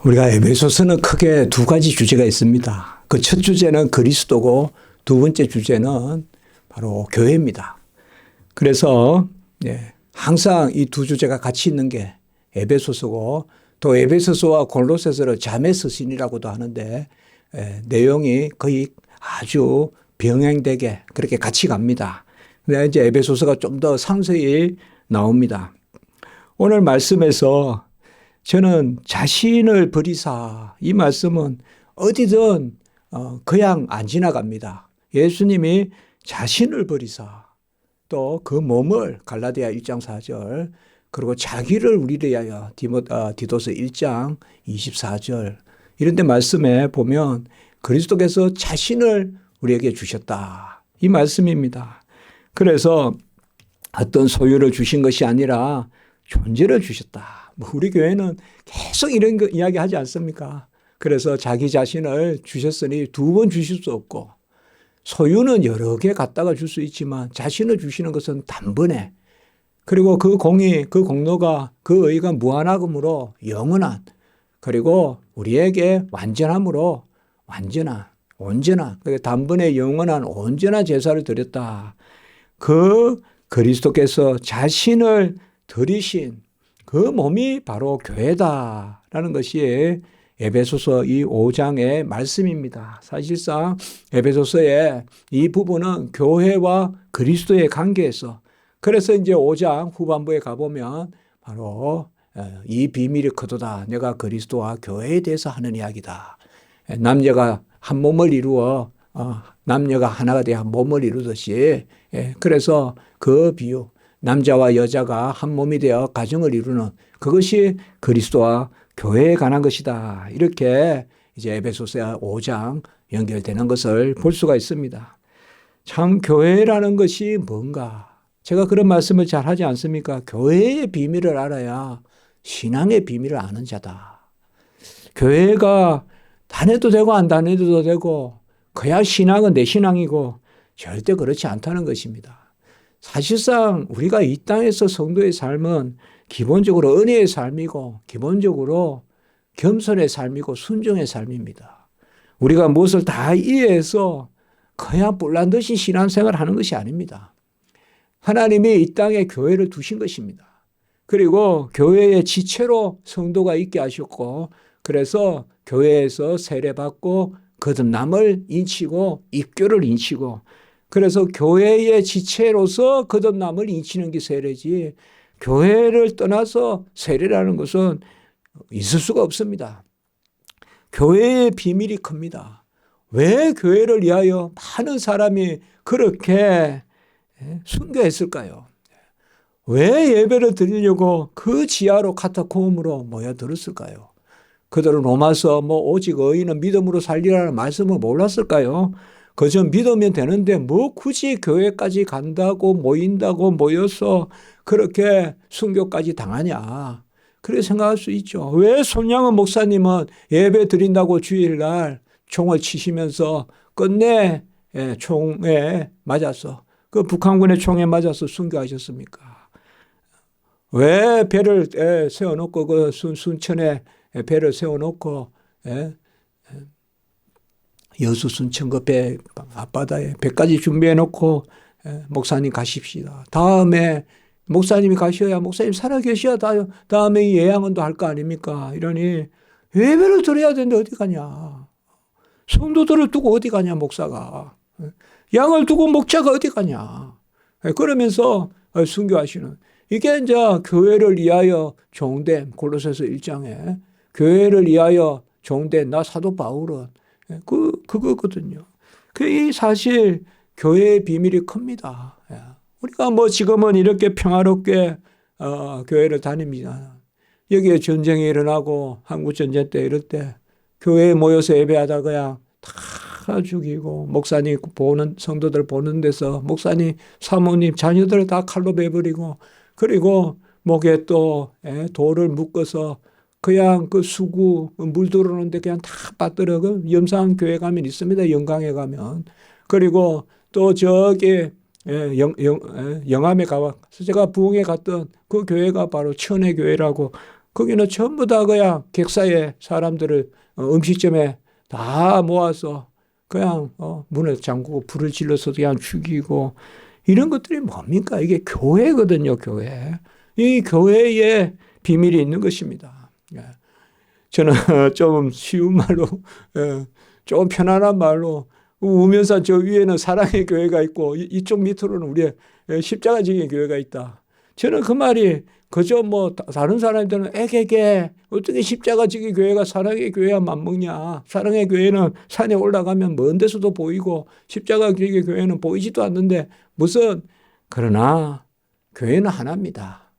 우리가 에베소서는 크게 두 가지 주제가 있습니다. 그 첫 주제는 그리스도고 두 번째 주제는 바로 교회입니다. 그래서 항상 이 두 주제가 같이 있는 게 에베소서고, 또 에베소서와 골로새서를 자매 서신이라고도 하는데 내용이 거의 아주 병행되게 그렇게 같이 갑니다. 근데 이제 에베소서가 좀 더 상세히 나옵니다. 오늘 말씀에서 저는 자신을 버리사, 이 말씀은 어디든 그냥 안 지나갑니다. 예수님이 자신을 버리사, 또 그 몸을 갈라디아 1장 4절, 그리고 자기를 우리를 위하여 디도서 1장 24절, 이런 데 말씀에 보면 그리스도께서 자신을 우리에게 주셨다, 이 말씀입니다. 그래서 어떤 소유를 주신 것이 아니라 존재를 주셨다. 우리 교회는 계속 이런 거 이야기하지 않습니까? 그래서 자기 자신을 주셨으니 두 번 주실 수 없고, 소유는 여러 개 갖다가 줄 수 있지만 자신을 주시는 것은 단번에, 그리고 그 공의, 그 공로가, 그 의가 무한하므로 영원한, 그리고 우리에게 완전함으로 완전한, 온전한, 단번에 영원한 온전한 제사를 드렸다. 그 그리스도께서 자신을 드리신 그 몸이 바로 교회다라는 것이 에베소서 이 5장의 말씀입니다. 사실상 에베소서의 이 부분은 교회와 그리스도의 관계에서, 그래서 이제 5장 후반부에 가보면 바로 이 비밀이 크도다, 내가 그리스도와 교회에 대해서 하는 이야기다. 남녀가 한 몸을 이루어 남녀가 하나가 되어 한 몸을 이루듯이, 그래서 그 비유, 남자와 여자가 한 몸이 되어 가정을 이루는 그것이 그리스도와 교회에 관한 것이다. 이렇게 이제 에베소서 5장 연결되는 것을 볼 수가 있습니다. 참 교회라는 것이 뭔가? 제가 그런 말씀을 잘 하지 않습니까? 교회의 비밀을 알아야 신앙의 비밀을 아는 자다. 교회가 다녀도 되고 안 다녀도 되고 그야 신앙은 내 신앙이고, 절대 그렇지 않다는 것입니다. 사실상 우리가 이 땅에서 성도의 삶은 기본적으로 은혜의 삶이고, 기본적으로 겸손의 삶이고, 순종의 삶입니다. 우리가 무엇을 다 이해해서 그냥 뿔난 듯이 신앙생활을 하는 것이 아닙니다. 하나님이 이 땅에 교회를 두신 것입니다. 그리고 교회의 지체로 성도가 있게 하셨고, 그래서 교회에서 세례받고 거듭남을 인치고 입교를 인치고, 그래서 교회의 지체로서 거듭남을 인치는 게 세례지, 교회를 떠나서 세례라는 것은 있을 수가 없습니다. 교회의 비밀이 큽니다. 왜 교회를 위하여 많은 사람이 그렇게 순교했을까요? 왜 예배를 드리려고 그 지하로 카타콤으로 모여들었을까요? 그들은 로마서 오직 의인은 믿음으로 살리라는 말씀을 몰랐을까요? 그저 믿으면 되는데 뭐 굳이 교회까지 간다고 모인다고 모여서 그렇게 순교까지 당하냐, 그렇게 생각할 수 있죠. 왜 손양은 목사님은 예배 드린다고 주일날 총을 치시면서 끝내 총에 맞아서, 그 북한군의 총에 맞아서 순교하셨습니까? 왜 배를 세워놓고 그 순천에 배를 세워놓고 여수 순천 그 배 앞바다에 배까지 준비해놓고 목사님 가십시다. 다음에 목사님이 가셔야 목사님 살아계셔야 다음에 이 예양원도 할 거 아닙니까? 이러니 예배를 드려야 되는데 어디 가냐? 성도들을 두고 어디 가냐 목사가? 양을 두고 목자가 어디 가냐? 그러면서 순교하시는, 이게 이제 교회를 위하여 종된, 골로새서 1장에 교회를 위하여 종된 나 사도 바울은 그거거든요. 이 사실 교회의 비밀이 큽니다. 우리가 지금은 이렇게 평화롭게 교회를 다닙니다. 여기에 전쟁이 일어나고 한국전쟁 때 이럴 때 교회에 모여서 예배하다 그냥 다 죽이고, 목사님 보는, 성도들 보는 데서 목사님, 사모님, 자녀들 다 칼로 베버리고, 그리고 목에 또 돌을 묶어서 그냥 그 수구 물 들어오는데 그냥 다 빠뜨려. 그 염상 교회 가면 있습니다. 영광에 가면. 그리고 또 저기 영암에 가서 제가 부흥에 갔던 그 교회가 바로 천혜교회라고, 거기는 전부 다 그냥 객사의 사람들을 음식점에 다 모아서 그냥 문을 잠그고 불을 질러서 그냥 죽이고 이런 것들이 뭡니까? 이게 교회거든요, 교회. 이 교회에 비밀이 있는 것입니다. 저는 좀 쉬운 말로, 좀 편안한 말로 우면산 저 위에는 사랑의 교회가 있고 이쪽 밑으로는 우리의 십자가적인 교회가 있다. 저는 그 말이 그저 뭐 다른 사람들은 에게게 어떻게 십자가적인 교회가 사랑의 교회와 맞먹냐. 사랑의 교회는 산에 올라가면 먼 데서도 보이고 십자가적인 교회는 보이지도 않는데 무슨 그러나 교회는 하나입니다.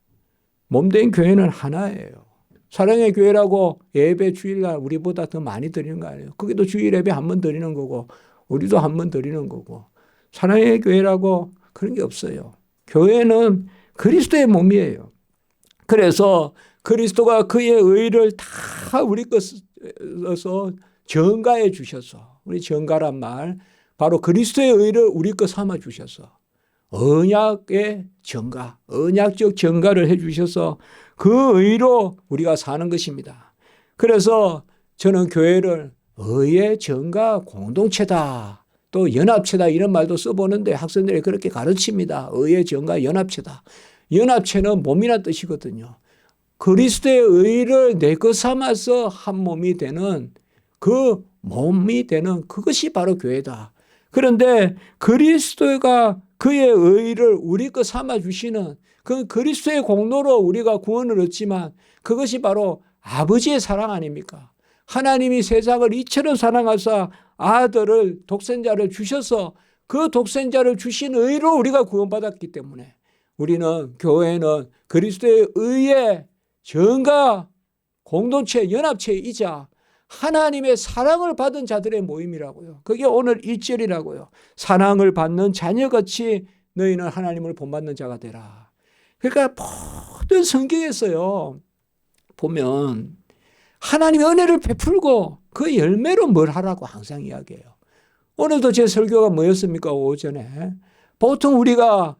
몸된 교회는 하나예요. 사랑의 교회라고 예배 주일날 우리보다 더 많이 드리는 거 아니에요. 거기도 주일 예배 한 번 드리는 거고 우리도 한 번 드리는 거고 사랑의 교회라고 그런 게 없어요. 교회는 그리스도의 몸이에요. 그래서 그리스도가 그의 의를 다 우리 것에서 전가해 주셔서 우리 전가란 말 바로 그리스도의 의를 우리 것 삼아 주셔서 언약의 전가, 언약적 전가를 해 주셔서 그 의로 우리가 사는 것입니다. 그래서 저는 교회를 의의 전가 공동체다. 또 연합체다 이런 말도 써보는데 학생들이 그렇게 가르칩니다. 의의 전가 연합체다. 연합체는 몸이란 뜻이거든요. 그리스도의 의를 내 것 삼아서 한 몸이 되는 그 몸이 되는 그것이 바로 교회다. 그런데 그리스도가 그의 의를 우리 것 삼아 주시는 그 그리스도의 공로로 우리가 구원을 얻지만 그것이 바로 아버지의 사랑 아닙니까? 하나님이 세상을 이처럼 사랑하사 아들을 독생자를 주셔서 그 독생자를 주신 의로 우리가 구원받았기 때문에 우리는 교회는 그리스도의 의의 전가 공동체 연합체이자 하나님의 사랑을 받은 자들의 모임이라고요. 그게 오늘 1절이라고요. 사랑을 받는 자녀같이 너희는 하나님을 본받는 자가 되라. 그러니까 모든 성경에서요. 보면 하나님의 은혜를 베풀고 그 열매로 뭘 하라고 항상 이야기해요. 오늘도 제 설교가 뭐였습니까? 오전에. 보통 우리가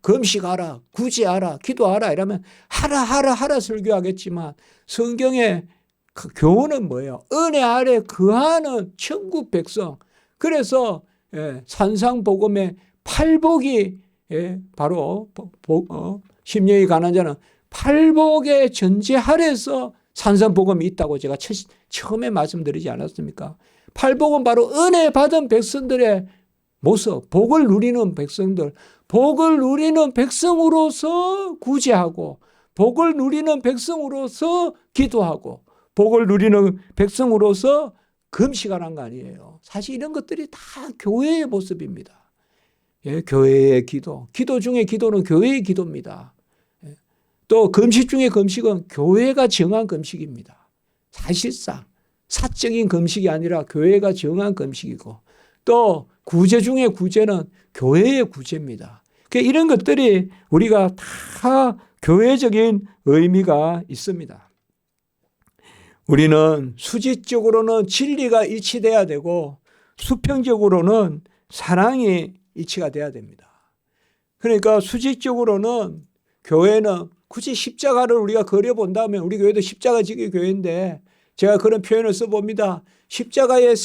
금식하라, 구제하라, 기도하라 이러면 하라 설교하겠지만 성경의 그 교훈은 뭐예요? 은혜 아래 거하는 천국 백성. 그래서 산상복음의 팔복이 바로 심령이 가난한 자는 팔복의 전제 아래서 산상복음이 있다고 제가 처음에 말씀드리지 않았습니까? 팔복은 바로 은혜 받은 백성들의 모습, 복을 누리는 백성들, 복을 누리는 백성으로서 구제하고 복을 누리는 백성으로서 기도하고 복을 누리는 백성으로서 금식하는 거 아니에요. 사실 이런 것들이 다 교회의 모습입니다. 교회의 기도, 기도 중에 기도는 교회의 기도입니다. 또 금식 중에 금식은 교회가 정한 금식입니다. 사실상 사적인 금식이 아니라 교회가 정한 금식이고 또 구제 중에 구제는 교회의 구제입니다. 그러니까 이런 것들이 우리가 다 교회적인 의미가 있습니다. 우리는 수직적으로는 진리가 일치돼야 되고 수평적으로는 사랑이 일치가 돼야 됩니다. 그러니까 수직적으로는 교회는 굳이 십자가를 우리가 그려본다면 우리 교회도 십자가지기 교회인데 제가 그런 표현을 써봅니다. 십자가의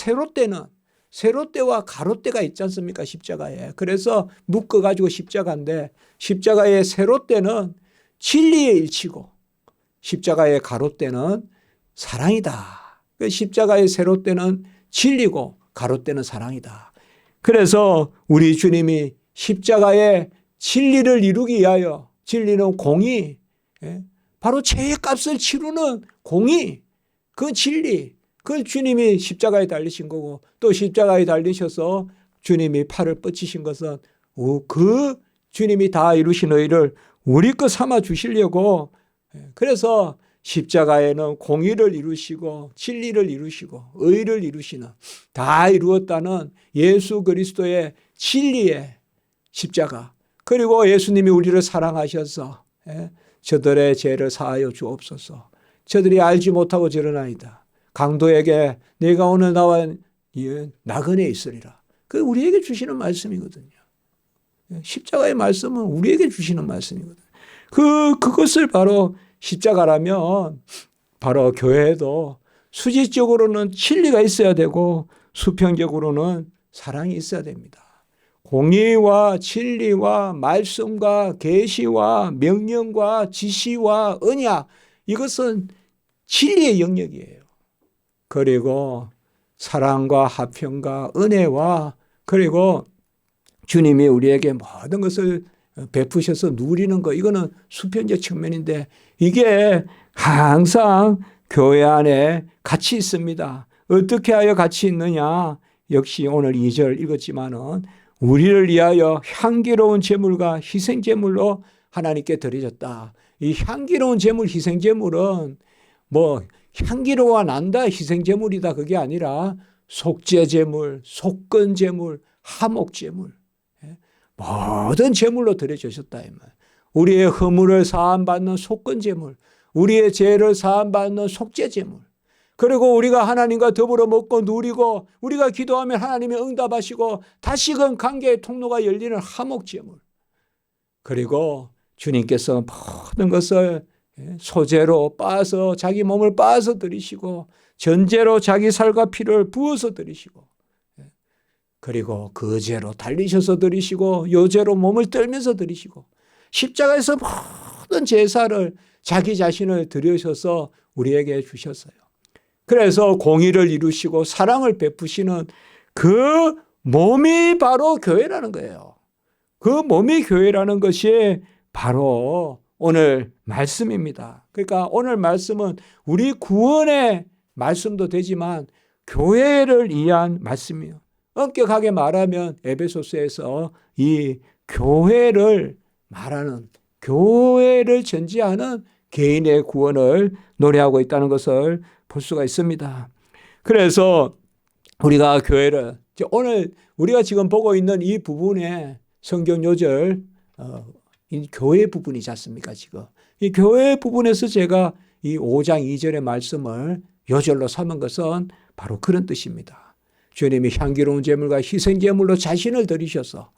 세로대와 가로대가 있지 않습니까? 십자가에. 그래서 묶어가지고 십자가인데 십자가의 세로대는 진리의 일치고 십자가의 가로대는 사랑이다. 십자가의 세로대는 진리고 가로대는 사랑이다. 그래서 우리 주님이 십자가의 진리를 이루기 위하여 진리는 공의, 바로 죄값을 치르는 공의, 그 진리, 그걸 주님이 십자가에 달리신 거고 또 십자가에 달리셔서 주님이 팔을 뻗치신 것은 그 주님이 다 이루신 의를 우리 것 삼아 주시려고 그래서 십자가에는 공의를 이루시고 진리를 이루시고 의를 이루시는 다 이루었다는 예수 그리스도의 진리의 십자가 그리고 예수님이 우리를 사랑하셔서 저들의 죄를 사하여 주옵소서. 저들이 알지 못하고 저러나이다. 강도에게 내가 오늘 나와 나그네 있으리라. 그 우리에게 주시는 말씀이거든요. 십자가의 말씀은 우리에게 주시는 말씀이거든요. 그것을 바로 십자가라면 바로 교회도 수직적으로는 진리가 있어야 되고 수평적으로는 사랑이 있어야 됩니다. 공의와 진리와 말씀과 계시와 명령과 지시와 언약, 이것은 진리의 영역이에요. 그리고 사랑과 화평과 은혜와 그리고 주님이 우리에게 모든 것을 베푸셔서 누리는 것, 이거는 수평적 측면인데 이게 항상 교회 안에 같이 있습니다. 어떻게 하여 같이 있느냐? 역시 오늘 2절 읽었지만은 우리를 위하여 향기로운 제물과 희생 제물로 하나님께 드려졌다. 이 향기로운 제물, 희생 제물은 뭐 향기로워 난다 희생 제물이다 그게 아니라 속죄 제물, 속건 제물, 화목 제물, 모든 제물로 드려주셨다 이 말. 우리의 허물을 사함 받는 속건 제물, 우리의 죄를 사함 받는 속죄 제물. 그리고 우리가 하나님과 더불어 먹고 누리고 우리가 기도하면 하나님이 응답하시고 다시금 관계의 통로가 열리는 화목 제물. 그리고 주님께서 모든 것을 소재로 빻아서 자기 몸을 빻아서 드리시고 전제로 자기 살과 피를 부어서 드리시고 그리고 거제로 달리셔서 드리시고 요제로 몸을 떨면서 드리시고 십자가에서 모든 제사를 자기 자신을 드리셔서 우리에게 주셨어요. 그래서 공의를 이루시고 사랑을 베푸시는 그 몸이 바로 교회라는 거예요. 그 몸이 교회라는 것이 바로 오늘 말씀입니다. 그러니까 오늘 말씀은 우리 구원의 말씀도 되지만 교회를 위한 말씀이에요. 엄격하게 말하면 에베소서에서 이 교회를 말하는, 교회를 전제하는 개인의 구원을 노래하고 있다는 것을 볼 수가 있습니다. 그래서 우리가 교회를 오늘 우리가 지금 보고 있는 이 부분에 성경 요절 이 교회 부분이지 않습니까? 지금 이 교회 부분에서 제가 이 5장 2절의 말씀을 요절로 삼은 것은 바로 그런 뜻입니다. 주님이 향기로운 제물과 희생 제물로 자신을 드리셔서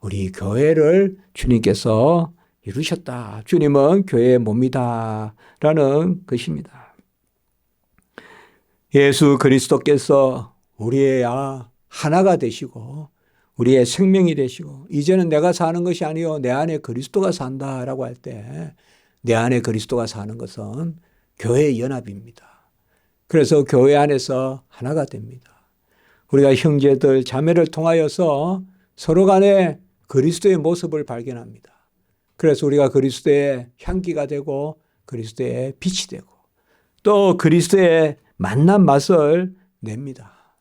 우리 교회를 주님께서 이루셨다. 주님은 교회의 몸이다 라는 것입니다. 예수 그리스도께서 우리의 하나가 되시고 우리의 생명이 되시고 이제는 내가 사는 것이 아니요 내 안에 그리스도가 산다라고 할 때 내 안에 그리스도가 사는 것은 교회의 연합입니다. 그래서 교회 안에서 하나가 됩니다. 우리가 형제들 자매를 통하여서 서로 간에 그리스도의 모습을 발견합니다. 그래서 우리가 그리스도의 향기가 되고 그리스도의 빛이 되고 또 그리스도의 만난 맛을 냅니다.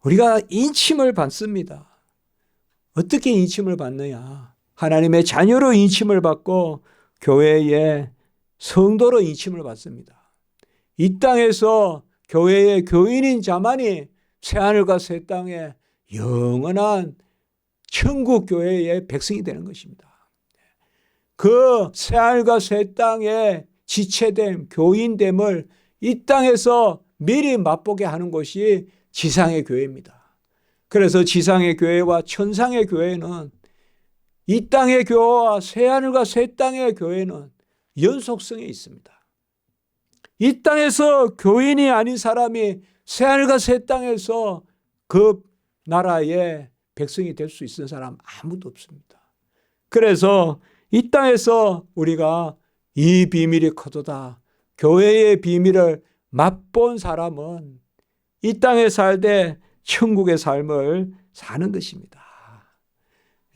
우리가 인침을 받습니다. 어떻게 인침을 받느냐? 하나님의 자녀로 인침을 받고 교회의 성도로 인침을 받습니다. 이 땅에서 교회의 교인인 자만이 새하늘과 새 땅에 영원한 천국 교회의 백성이 되는 것입니다. 그 새하늘과 새 땅의 지체됨, 교인됨을 이 땅에서 미리 맛보게 하는 것이 지상의 교회입니다. 그래서 지상의 교회와 천상의 교회는 이 땅의 교회와 새하늘과 새 땅의 교회는 연속성에 있습니다. 이 땅에서 교인이 아닌 사람이 새하늘과 새 땅에서 그 나라의 백성이 될 수 있는 사람 아무도 없습니다. 그래서 이 땅에서 우리가 이 비밀이 커도다. 교회의 비밀을 맛본 사람은 이 땅에 살되 천국의 삶을 사는 것입니다.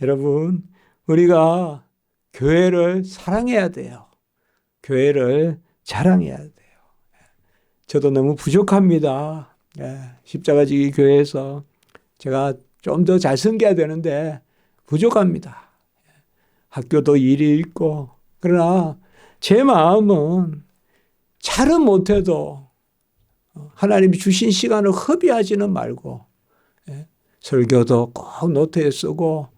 여러분, 우리가 교회를 사랑해야 돼요. 교회를 자랑해야 돼요. 저도 너무 부족합니다. 십자가지기 교회에서 제가 좀 더 잘 섬겨야 되는데 부족합니다. 학교도 일이 있고 그러나 제 마음은 잘은 못해도 하나님이 주신 시간을 허비하지는 말고 설교도 꼭 노트에 쓰고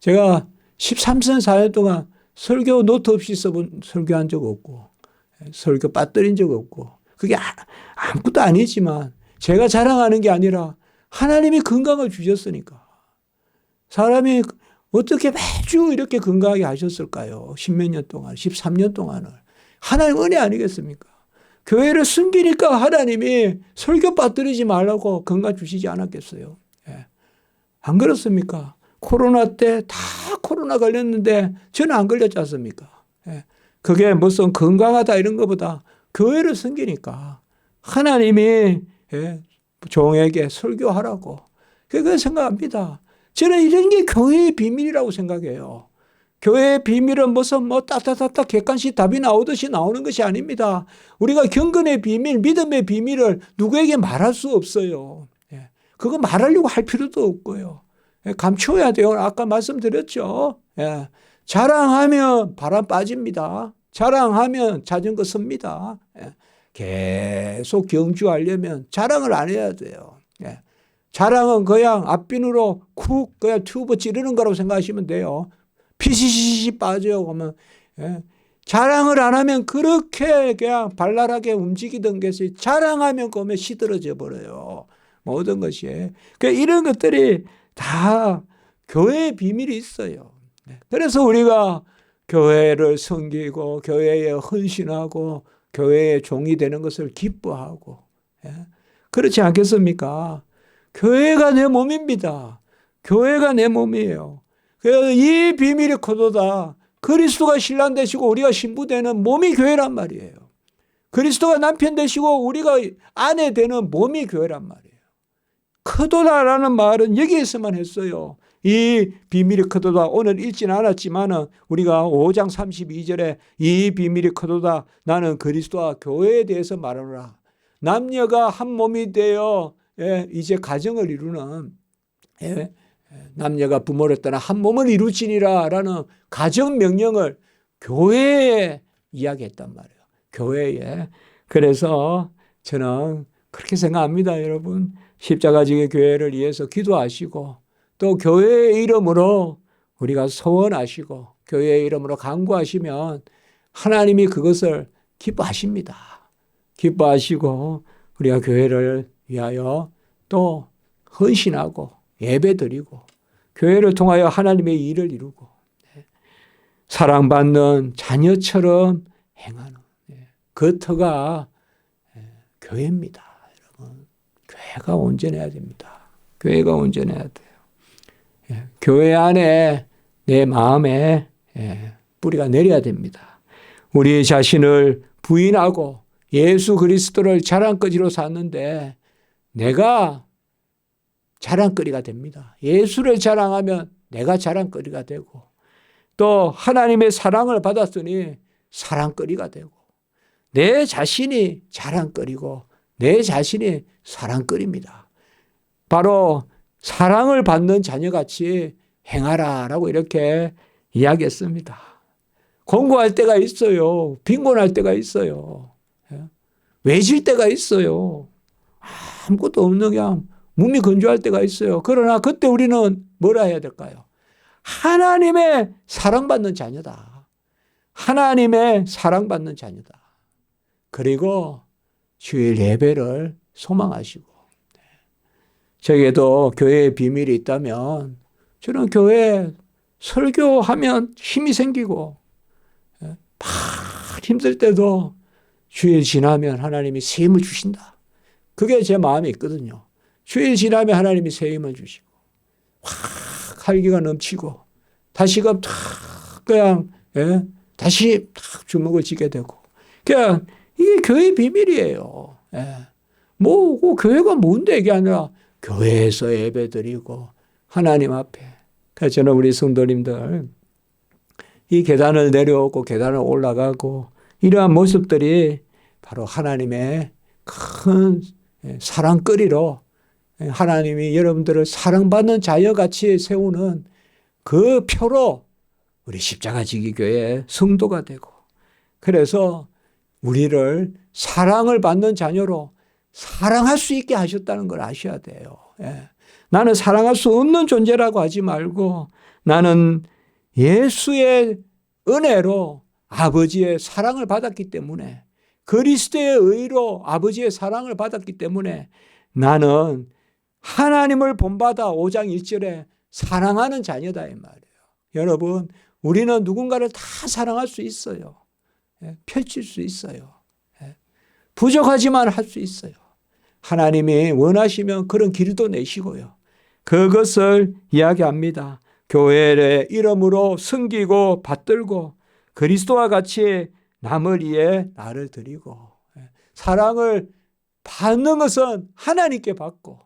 제가 13년 4년 동안 설교 노트 없이 설교한 적 없고 설교 빠뜨린 적 없고 그게 아무것도 아니지만 제가 자랑하는 게 아니라 하나님이 건강을 주셨으니까 사람이 어떻게 매주 이렇게 건강하게 하셨을까요? 10몇 년 동안, 13년 동안을. 하나님 은혜 아니겠습니까? 교회를 숨기니까 하나님이 설교 빠뜨리지 말라고 건강 주시지 않았겠어요? 예. 안 그렇습니까? 코로나 때 다 코로나 걸렸는데 저는 안 걸렸지 않습니까? 예. 그게 무슨 건강하다 이런 것보다 교회를 숨기니까 하나님이 예, 종에게 설교하라고 그렇게 생각합니다. 저는 이런 게 교회의 비밀이라고 생각해요. 교회의 비밀은 무슨 따따따따 객관식 답이 나오듯이 나오는 것이 아닙니다. 우리가 경건의 비밀, 믿음의 비밀을 누구에게 말할 수 없어요. 예. 그거 말하려고 할 필요도 없고요. 예. 감추어야 돼요. 아까 말씀드렸죠. 예. 자랑하면 바람 빠집니다. 자랑하면 자전거 섭니다. 예. 계속 경주하려면 자랑을 안 해야 돼요. 예. 자랑은 그냥 앞비누로 쿡 그냥 튜브 찌르는 거라고 생각하시면 돼요. 피시시시 빠져요. 그러면 예. 자랑을 안 하면 그렇게 그냥 발랄하게 움직이던 것이 자랑하면 그러면 시들어져 버려요. 모든 것이. 그러니까 이런 것들이 다 교회의 비밀이 있어요. 그래서 우리가 교회를 섬기고 교회에 헌신하고 교회의 종이 되는 것을 기뻐하고 예. 그렇지 않겠습니까? 교회가 내 몸입니다. 교회가 내 몸이에요. 그래서 이 비밀이 커도다 그리스도가 신랑 되시고 우리가 신부 되는 몸이 교회란 말이에요. 그리스도가 남편 되시고 우리가 아내 되는 몸이 교회란 말이에요. 크도다라는 말은 여기에서만 했어요. 이 비밀이 크도다. 오늘 읽지는 않았지만 우리가 5장 32절에 이 비밀이 크도다. 나는 그리스도와 교회에 대해서 말하노라. 남녀가 한 몸이 되어 이제 가정을 이루는 남녀가 부모를 떠나 한 몸을 이루지니라 라는 가정 명령을 교회에 이야기했단 말이에요. 교회에. 그래서 저는 그렇게 생각합니다. 여러분 십자가지기 교회를 위해서 기도하시고 또 교회의 이름으로 우리가 소원하시고 교회의 이름으로 간구하시면 하나님이 그것을 기뻐하십니다. 기뻐하시고 우리가 교회를 위하여 또 헌신하고 예배드리고 교회를 통하여 하나님의 일을 이루고 사랑받는 자녀처럼 행하는 그 터가 교회입니다. 여러분 교회가 온전해야 됩니다. 교회가 온전해야 돼요. 교회 안에 내 마음에 뿌리가 내려야 됩니다. 우리 자신을 부인하고 예수 그리스도를 자랑거리로 샀는데 내가 자랑거리가 됩니다. 예수를 자랑하면 내가 자랑거리가 되고 또 하나님의 사랑을 받았으니 사랑거리가 되고 내 자신이 자랑거리고 내 자신이 사랑거리입니다. 바로 사랑을 받는 자녀같이 행하라라고 이렇게 이야기했습니다. 공고할 때가 있어요. 빈곤할 때가 있어요. 외질 때가 있어요. 아무것도 없는 그냥 몸이 건조할 때가 있어요. 그러나 그때 우리는 뭐라 해야 될까요? 하나님의 사랑받는 자녀다. 하나님의 사랑받는 자녀다. 그리고 주일 예배를 소망하시고 저에게도 교회의 비밀이 있다면 저는 교회 설교하면 힘이 생기고 막 힘들 때도 주일 지나면 하나님이 새 힘을 주신다. 그게 제 마음에 있거든요. 주일 지나면 하나님이 새 힘을 주시고 확 활기가 넘치고 다시금 탁 그냥 다시 탁 주먹을 쥐게 되고 그냥 이게 교회의 비밀이에요. 뭐 교회가 뭔데 이게 아니라 교회에서 예배드리고 하나님 앞에. 그래서 저는 우리 성도님들 이 계단을 내려오고 계단을 올라가고 이러한 모습들이 바로 하나님의 큰 사랑거리로 하나님이 여러분들을 사랑받는 자녀같이 세우는 그 표로 우리 십자가지기 교회 성도가 되고 그래서 우리를 사랑을 받는 자녀로 사랑할 수 있게 하셨다는 걸 아셔야 돼요. 나는 사랑할 수 없는 존재라고 하지 말고 나는 예수의 은혜로 아버지의 사랑을 받았기 때문에 그리스도의 의로 아버지의 사랑을 받았기 때문에 나는 하나님을 본받아 5장 1절에 사랑하는 자녀다 이 말이에요. 여러분 우리는 누군가를 다 사랑할 수 있어요. 펼칠 수 있어요. 부족하지만 할 수 있어요. 하나님이 원하시면 그런 길도 내시고요. 그것을 이야기합니다. 교회의 이름으로 섬기고 받들고 그리스도와 같이 남을 위해 나를 드리고 사랑을 받는 것은 하나님께 받고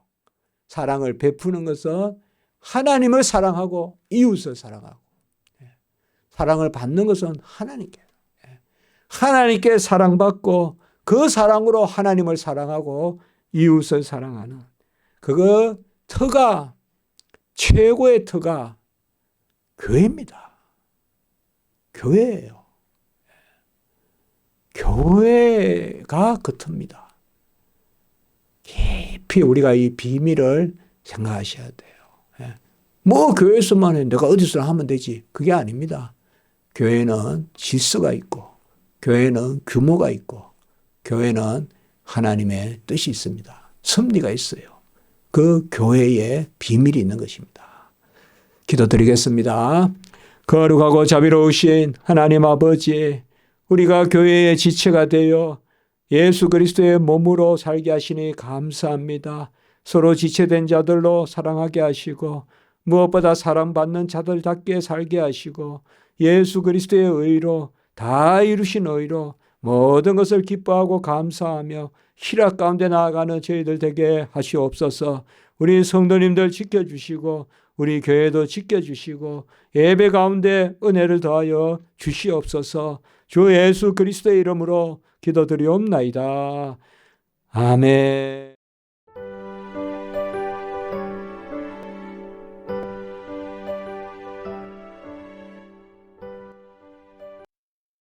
사랑을 베푸는 것은 하나님을 사랑하고 이웃을 사랑하고 사랑을 받는 것은 하나님께 사랑받고 그 사랑으로 하나님을 사랑하고 이웃을 사랑하는 그거 터가 최고의 터가 교회입니다. 교회예요. 교회가 그 터입니다. 깊이 우리가 이 비밀을 생각하셔야 돼요. 뭐 교회에서만 해 내가 어디서나 하면 되지 그게 아닙니다. 교회는 질서가 있고 교회는 규모가 있고 교회는 하나님의 뜻이 있습니다. 섭리가 있어요. 그 교회에 비밀이 있는 것입니다. 기도드리겠습니다. 거룩하고 자비로우신 하나님 아버지, 우리가 교회의 지체가 되어 예수 그리스도의 몸으로 살게 하시니 감사합니다. 서로 지체된 자들로 사랑하게 하시고 무엇보다 사랑받는 자들답게 살게 하시고 예수 그리스도의 의로 다 이루신 의로 모든 것을 기뻐하고 감사하며 희락 가운데 나아가는 저희들 되게 하시옵소서. 우리 성도님들 지켜주시고 우리 교회도 지켜주시고 예배 가운데 은혜를 더하여 주시옵소서. 주 예수 그리스도의 이름으로 기도드리옵나이다. 아멘.